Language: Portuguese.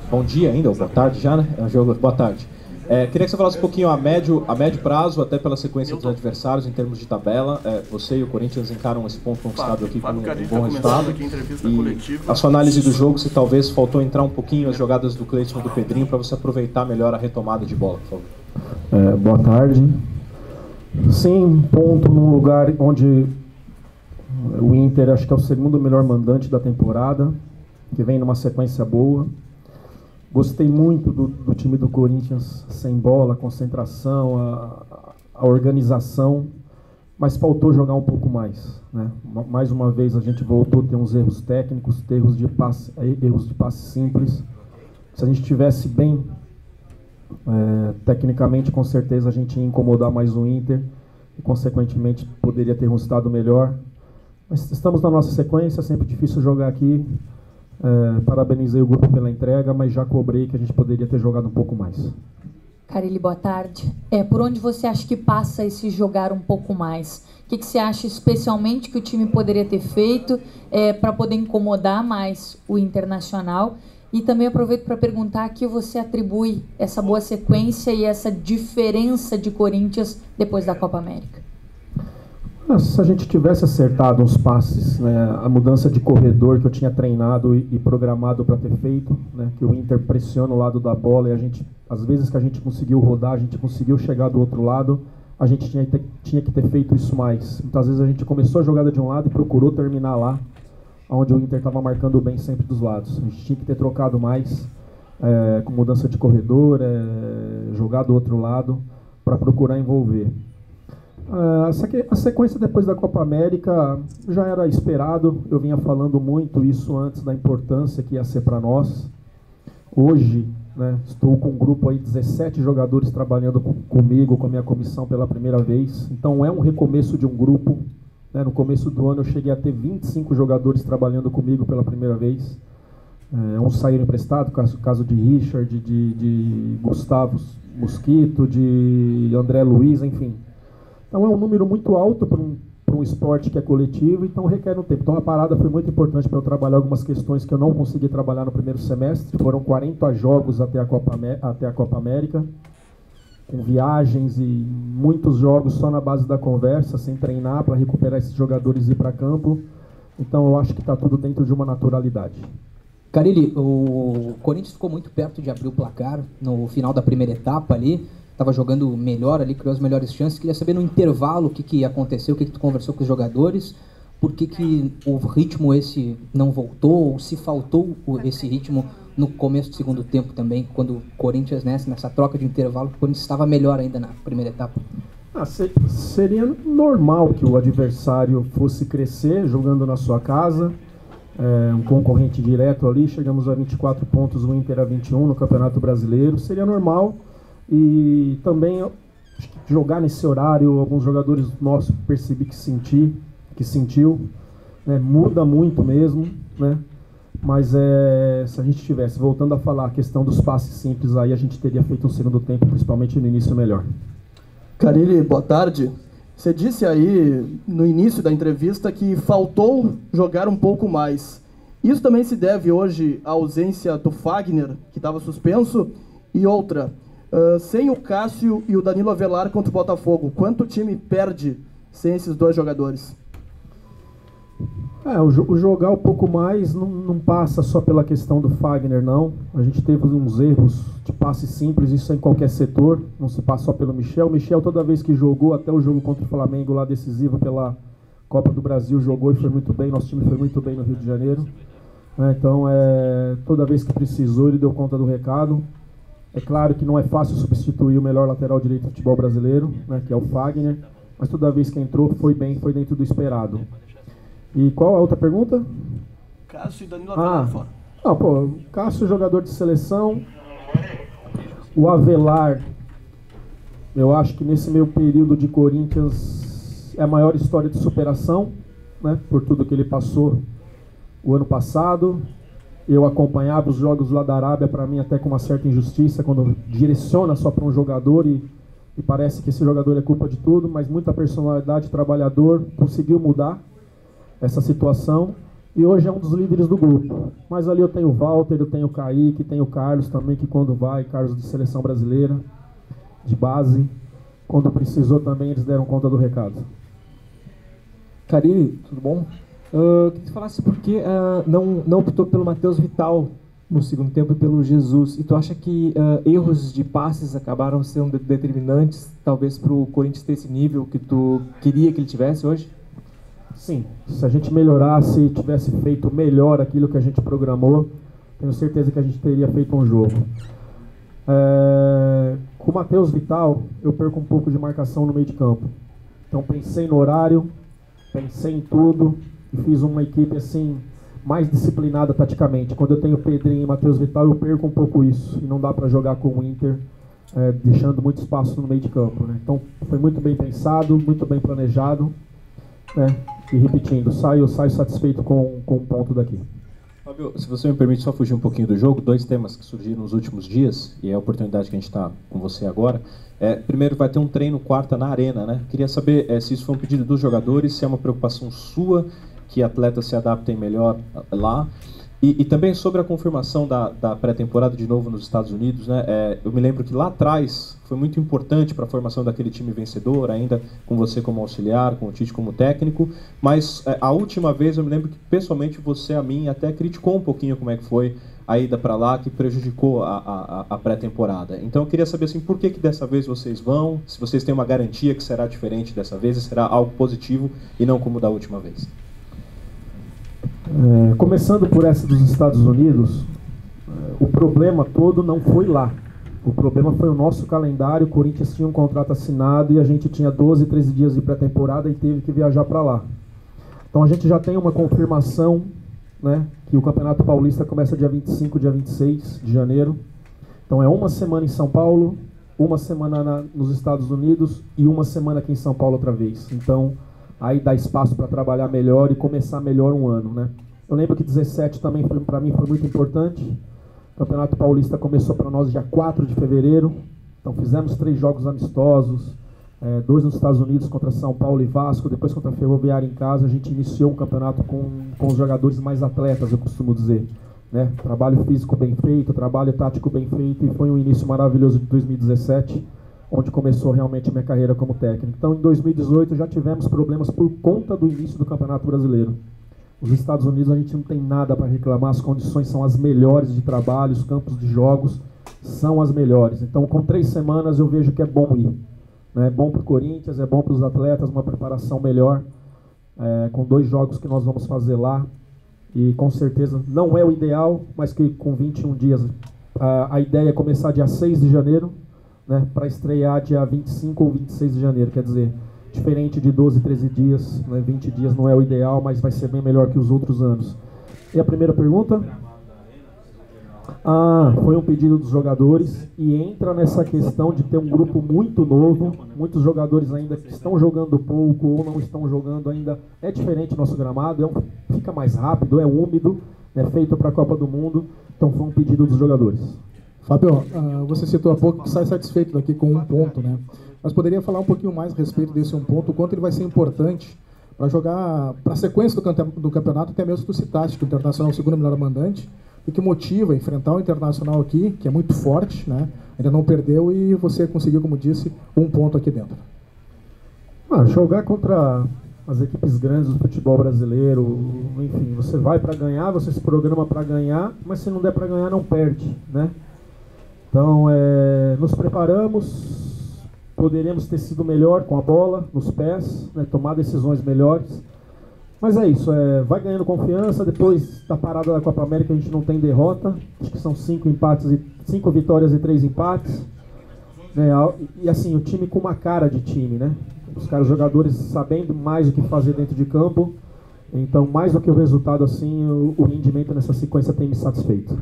Bom dia ainda, ou boa tarde já, né? É um jogo, boa tarde. Queria que você falasse um pouquinho a médio prazo, até pela sequência dos adversários em termos de tabela. Você e o Corinthians encaram esse ponto conquistado aqui como um bom resultado. E a sua análise do jogo, se talvez faltou entrar um pouquinho as jogadas do Cleison e do Pedrinho para você aproveitar melhor a retomada de bola, por favor. Boa tarde. Sim, ponto num lugar onde o Inter acho que é o segundo melhor mandante da temporada, que vem numa sequência boa. Gostei muito do time do Corinthians, sem bola, a concentração, a organização, mas faltou jogar um pouco mais, né? Mais uma vez a gente voltou a ter uns erros técnicos, erros de passe simples. Se a gente estivesse bem tecnicamente, com certeza a gente ia incomodar mais o Inter e, consequentemente, poderia ter um resultado melhor. Mas estamos na nossa sequência, sempre difícil jogar aqui. Parabenizei o grupo pela entrega, mas já cobrei que a gente poderia ter jogado um pouco mais. Carille, boa tarde. Por onde você acha que passa esse jogar um pouco mais? O que você acha especialmente que o time poderia ter feito para poder incomodar mais o Internacional? E também aproveito para perguntar a que você atribui essa boa sequência e essa diferença de Corinthians depois da Copa América. Se a gente tivesse acertado uns passes, né, a mudança de corredor que eu tinha treinado e programado para ter feito, né, que o Inter pressiona o lado da bola e a gente, às vezes que a gente conseguiu rodar, a gente conseguiu chegar do outro lado, a gente tinha que ter feito isso mais. Muitas vezes a gente começou a jogada de um lado e procurou terminar lá, onde o Inter estava marcando bem sempre dos lados. A gente tinha que ter trocado mais, com mudança de corredor, jogar do outro lado, para procurar envolver. A sequência depois da Copa América já era esperado, eu vinha falando muito isso antes da importância que ia ser para nós. Hoje, né, estou com um grupo aí, 17 jogadores trabalhando comigo, com a minha comissão pela primeira vez, então é um recomeço de um grupo. No começo do ano eu cheguei a ter 25 jogadores trabalhando comigo pela primeira vez. Uns saíram emprestados, caso de Richard, de Gustavo Mosquito, de André Luiz, enfim. Então é um número muito alto para um esporte que é coletivo, então requer um tempo. Então a parada foi muito importante para eu trabalhar algumas questões que eu não consegui trabalhar no primeiro semestre. Foram 40 jogos até a Copa América, com viagens e muitos jogos só na base da conversa, sem treinar, para recuperar esses jogadores e ir para campo. Então eu acho que está tudo dentro de uma naturalidade. Carille, o Corinthians ficou muito perto de abrir o placar no final da primeira etapa ali, estava jogando melhor ali, criou as melhores chances. Queria saber no intervalo o que aconteceu, o que tu conversou com os jogadores, por que o ritmo esse não voltou, ou se faltou esse ritmo no começo do segundo tempo também, quando o Corinthians, nessa troca de intervalo, o Corinthians estava melhor ainda na primeira etapa. Seria normal que o adversário fosse crescer jogando na sua casa, um concorrente direto ali, chegamos a 24 pontos, o Inter a 21 no Campeonato Brasileiro, seria normal. E também acho que jogar nesse horário, alguns jogadores nossos percebi que sentiu, né, muda muito mesmo, né? Mas se a gente tivesse, voltando a falar a questão dos passes simples, aí a gente teria feito um segundo tempo, principalmente no início, melhor. Carille, boa tarde. Você disse aí no início da entrevista que faltou jogar um pouco mais. Isso também se deve hoje à ausência do Fagner, que estava suspenso, e outra, sem o Cássio e o Danilo Avelar contra o Botafogo, quanto o time perde sem esses dois jogadores? O jogar um pouco mais não passa só pela questão do Fagner, não. A gente teve uns erros de passe simples, isso é em qualquer setor, não se passa só pelo Michel. O Michel, toda vez que jogou, até o jogo contra o Flamengo, lá decisivo pela Copa do Brasil, jogou e foi muito bem, nosso time foi muito bem no Rio de Janeiro. Então, toda vez que precisou, ele deu conta do recado. É claro que não é fácil substituir o melhor lateral direito do futebol brasileiro, né, que é o Fagner, mas toda vez que entrou foi bem, foi dentro do esperado. E qual a outra pergunta? Cássio e Danilo Avelar fora. Cássio, jogador de seleção. O Avelar, eu acho que nesse meio período de Corinthians é a maior história de superação, né, por tudo que ele passou o ano passado. Eu acompanhava os jogos lá da Arábia, para mim até com uma certa injustiça, quando direciona só para um jogador e parece que esse jogador é culpa de tudo, mas muita personalidade, trabalhador, conseguiu mudar essa situação. e hoje é um dos líderes do grupo. Mas ali eu tenho o Walter, eu tenho o Kaique, tenho o Carlos também, que quando vai, Carlos de seleção brasileira, de base, quando precisou também eles deram conta do recado. Carille, tudo bom? Queria que você falasse por que não optou pelo Matheus Vital no segundo tempo e pelo Jesus. E tu acha que erros de passes acabaram sendo determinantes, talvez, para o Corinthians ter esse nível que tu queria que ele tivesse hoje? Sim, se a gente melhorasse, tivesse feito melhor aquilo que a gente programou, tenho certeza que a gente teria feito um jogo. Com o Matheus Vital, eu perco um pouco de marcação no meio de campo. Então pensei no horário, pensei em tudo e fiz uma equipe assim mais disciplinada taticamente. Quando eu tenho Pedrinho e Matheus Vital, eu perco um pouco isso. E não dá para jogar com o Inter, deixando muito espaço no meio de campo, né? Então foi muito bem pensado, muito bem planejado, né? E repetindo, saio satisfeito com um ponto daqui. Fábio, se você me permite só fugir um pouquinho do jogo, 2 temas que surgiram nos últimos dias, e é a oportunidade que a gente está com você agora. Primeiro, vai ter um treino quarta na Arena, né? Queria saber se isso foi um pedido dos jogadores, se é uma preocupação sua que atletas se adaptem melhor lá. E também sobre a confirmação da pré-temporada de novo nos Estados Unidos, né? Eu me lembro que lá atrás foi muito importante para a formação daquele time vencedor, ainda com você como auxiliar, com o Tite como técnico, mas a última vez eu me lembro que pessoalmente você a mim até criticou um pouquinho como é que foi a ida para lá, que prejudicou a pré-temporada. Então eu queria saber assim, por que dessa vez vocês vão, se vocês têm uma garantia que será diferente dessa vez e será algo positivo e não como da última vez. Começando por essa dos Estados Unidos, o problema todo não foi lá. O problema foi o nosso calendário. O Corinthians tinha um contrato assinado e a gente tinha 12, 13 dias de pré-temporada e teve que viajar para lá. Então a gente já tem uma confirmação, né, que o Campeonato Paulista começa dia 25, dia 26 de janeiro. Então é uma semana em São Paulo, uma semana nos Estados Unidos e uma semana aqui em São Paulo outra vez. Então aí dá espaço para trabalhar melhor e começar melhor um ano, né? Eu lembro que 17 também para mim foi muito importante. O Campeonato Paulista começou para nós dia 4 de fevereiro. Então fizemos 3 jogos amistosos, 2 nos Estados Unidos contra São Paulo e Vasco, depois contra a Ferroviária em casa. A gente iniciou um campeonato com os jogadores mais atletas, eu costumo dizer, né? Trabalho físico bem feito, trabalho tático bem feito, e foi um início maravilhoso de 2017, onde começou realmente minha carreira como técnico. Então, em 2018, já tivemos problemas por conta do início do Campeonato Brasileiro. Os Estados Unidos, a gente não tem nada para reclamar, as condições são as melhores de trabalho, os campos de jogos são as melhores. Então, com 3 semanas, eu vejo que é bom ir. É bom para o Corinthians, é bom para os atletas, uma preparação melhor, com 2 jogos que nós vamos fazer lá. E, com certeza, não é o ideal, mas que com 21 dias, a ideia é começar dia 6 de janeiro, né, para estrear dia 25 ou 26 de janeiro, quer dizer, diferente de 12, 13 dias, né, 20 dias não é o ideal, mas vai ser bem melhor que os outros anos. E a primeira pergunta? Foi um pedido dos jogadores e entra nessa questão de ter um grupo muito novo, muitos jogadores ainda que estão jogando pouco ou não estão jogando ainda. É diferente o nosso gramado, fica mais rápido, é úmido, é feito para a Copa do Mundo, então foi um pedido dos jogadores. Fábio, você citou há pouco que sai satisfeito daqui com 1 ponto, né? Mas poderia falar um pouquinho mais a respeito desse 1 ponto, o quanto ele vai ser importante para jogar, para a sequência do campeonato, até mesmo que tu citaste, que o Internacional é o segundo melhor mandante, e que motiva enfrentar o Internacional aqui, que é muito forte, né? Ainda não perdeu e você conseguiu, como disse, 1 ponto aqui dentro. Jogar contra as equipes grandes do futebol brasileiro, enfim, você vai para ganhar, você se programa para ganhar, mas se não der para ganhar, não perde, né? Então, nos preparamos, poderíamos ter sido melhor com a bola nos pés, né, tomar decisões melhores, mas é isso, vai ganhando confiança. Depois da parada da Copa América a gente não tem derrota, acho que são 5 vitórias e 3 empates, né, e assim, o time com uma cara de time, né, os jogadores sabendo mais o que fazer dentro de campo, então mais do que o resultado, assim, o rendimento nessa sequência tem me satisfeito.